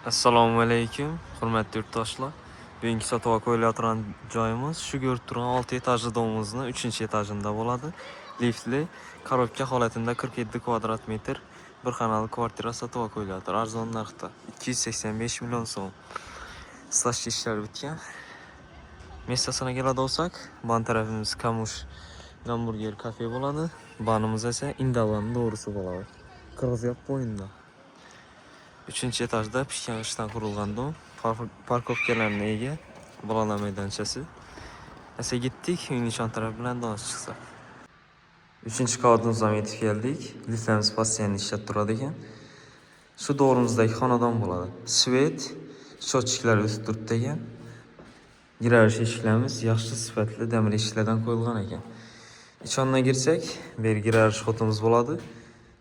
Assalomu alaykum, hurmatli yurtdoshlar. Bugungi sotuvga qo'yilayotgan joyimiz shu ko'rib turgan 6 etajli domimizning 3-etajida bo'ladi. Liftli, korobka holatida 47 kvadrat metr bir xonali kvartira sotuvga qo'yilyapti. Arzon narxda 285 million so'm. Slash ishlar bitgan. Mestasına keladi olsak, ban tarafimiz Kamush hamburger kafe bo'ladi. Banimiz esa Indavan doğrusu bo'ladi. Qirg'izyoq bo'yinda. 3-etajda pishgan ishdan qurilgan dom, parkovkalarga ega, bolalar maydonchasi. Esa gittik, uyning nishon tarafi bilan do'st chiqsa. 3-qavatimizga yetib keldik. Liftlarimiz postoyanno ishlab turadi ekan. Shu to'g'rimizdagi xonadon bo'ladi. Svet, shotchiklar o'tib turibdi ekan. Garaj eshiklarimiz yaxshi sifatli demir eshiklardan qo'yilgan ekan. İçondan girsak, bir garaj xotimiz bo'ladi.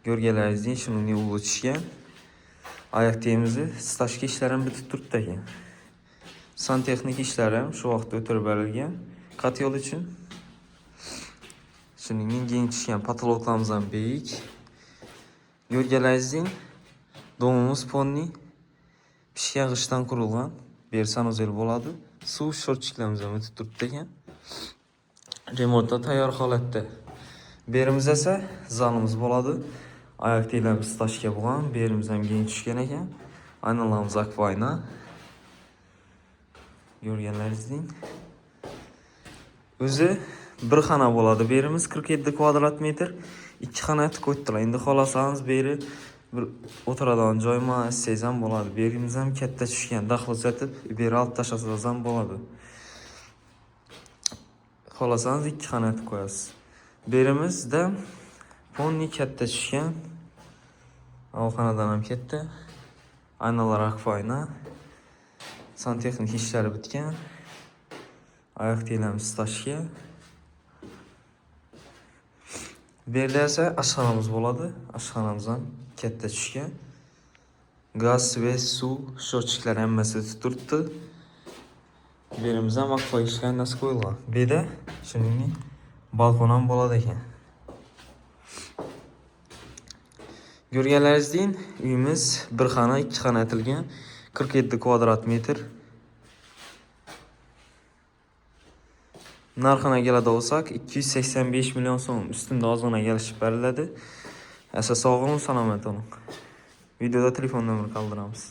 Ko'rganlaringizdek, shuningdek ul o'tishgan. Ayak temizi, stashki ishlarim bitib turibdi ekan. Santexnik ishlarim shu vaqtda o'tirib berilgan. Qat yo'l uchun. Shuningdek, keng tushgan patologlarimiz ham biik. Ko'rganlaringizdek, domimiz ponni pishgan g'ishtdan qurilgan. Bir sanuzel bo'ladi. Suv shortchiklarimiz ham o'tib turibdi ekan. Remontda tayyor holatda. Berimiz esa zalimiz bo'ladi. Ayak teklarimiz stashka bo'lgan, berimiz ham keng tushgan ekan. Aynalarimiz akvayna. Ko'rganlaringizdek. O'zi bir xona bo'ladi. Berimiz 47 kvadrat metr, 2 xona qo'ydilar. Endi xolasangiz beri bir o'tiradigan joyma issiz ham bo'ladi. Berimiz ham katta tushgan. Daxl satib, beri olib tashlasangiz ham bo'ladi. Xolasangiz 2 xona qo'yasiz. Berimizda ponni katta tushgan. Avxonadan ham katta. Aynalar akvayna. Santexnik ishlari bitgan. Oyoq teklarimiz stashka. Bu yerda esa oshxonamiz bo'ladi. Oshxonamiz ham katta tushgan. Gaz va suv shotchiklar hammasi turibdi. Berimiz ham akvay ishlanasi qo'yilgan. Bu yerda shuningdek balkon ham bo'ladi ekan. Ko'rganlaringizdek, uyimiz bir xona, 2 xona aytilgan, 47 kvadrat metr. Narxına keladi olsak 285 million so'm. Ustunda ozgina kelishib beriladi. Esa sog'lom, salomat bo'ling. Videoda telefon nomerini qoldiramiz.